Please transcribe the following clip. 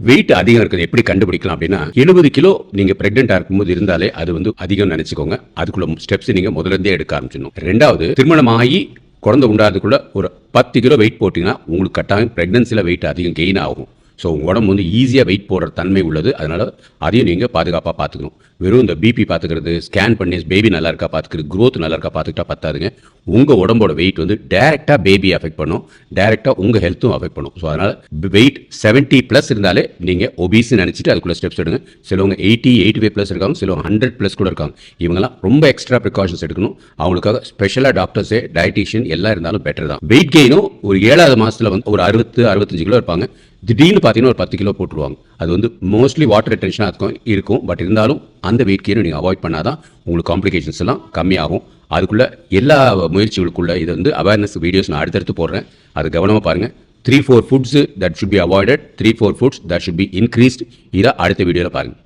Wait அதிகம் இருக்குது எப்படி கண்டுபிடிக்கலாம் அப்படின்னா 70 கிலோ நீங்க பிரெக்னெண்டா இருக்கும்போது இருந்தாலே அது வந்து அதிகம் நினைச்சுக்கோங்க. அதுக்குள்ள ஸ்டெப்ஸ் நீங்க முதல்ல இருந்தே எடுக்க ஆரம்பிச்சிடணும். ரெண்டாவது, திருமணமாகி குழந்தை உண்டாதுக்குள்ள ஒரு 10 கிலோ வெயிட் போட்டீங்கன்னா உங்களுக்கு கட்டாயம் பிரெக்னன்சில வெயிட் அதிகம் கெயின் ஆகும். ஸோ உங்கள் உடம்பு வந்து ஈஸியாக வெயிட் போடுற தன்மை உள்ளது. அதனால் அதையும் நீங்கள் பாதுகாப்பாக பார்த்துக்கணும். வெறும் இந்த பிபி பார்த்துக்கிறது, ஸ்கேன் பண்ணி பேபி நல்லா இருக்கா பார்த்துக்கிறது, க்ரோத் நல்லா இருக்கா பார்த்துக்கிட்டா பத்தாதுங்க. உங்கள் உடம்போட வெயிட் வந்து டேரெக்டாக பேபி அஃபெக்ட் பண்ணும், டேரெக்டாக உங்கள் ஹெல்த்தும் அஃபெக்ட் பண்ணும். ஸோ அதனால் வெயிட் 70+ இருந்தாலே நீங்கள் ஒபீஸ்ன்னு நினச்சிட்டு அதுக்குள்ளே ஸ்டெப்ஸ் எடுங்க. சிலவங்க 85+ இருக்காங்க, சிலவங்க 100+ கூட இருக்காங்க. இவங்கெல்லாம் ரொம்ப எக்ஸ்ட்ரா ப்ரிகாஷன்ஸ் எடுக்கணும். அவங்களுக்காக ஸ்பெஷலாக டாக்டர்ஸே, டயட்டீஷியன் எல்லாம் இருந்தாலும் பெட்டர் தான். வெயிட் கெயினும் ஒரு 7வது மாதத்தில் வந்து ஒரு 60-65 கிலோ இருப்பாங்க. திடீர்னு பார்த்தீங்கன்னா ஒரு 10 கிலோ போட்டுருவாங்க. அது வந்து மோஸ்ட்லி வாட்டர் ரெட்டென்ஷனாக இருக்கும். பட் இருந்தாலும் அந்த வெயிட் கெயினை நீங்கள் அவாய்ட் பண்ணாதான் உங்களுக்கு காம்ப்ளிகேஷன்ஸ் எல்லாம் கம்மியாகும். அதுக்குள்ள எல்லா முயற்சிகளுக்குள்ள இது வந்து அவேர்னஸ் வீடியோஸ் நான் அடுத்தடுத்து போடுறேன். அது கவனமாக பாருங்கள். 3-4 foods that should be avoided, 3-4 foods that should be increased. இதை அடுத்த வீடியோவில் பாருங்கள்.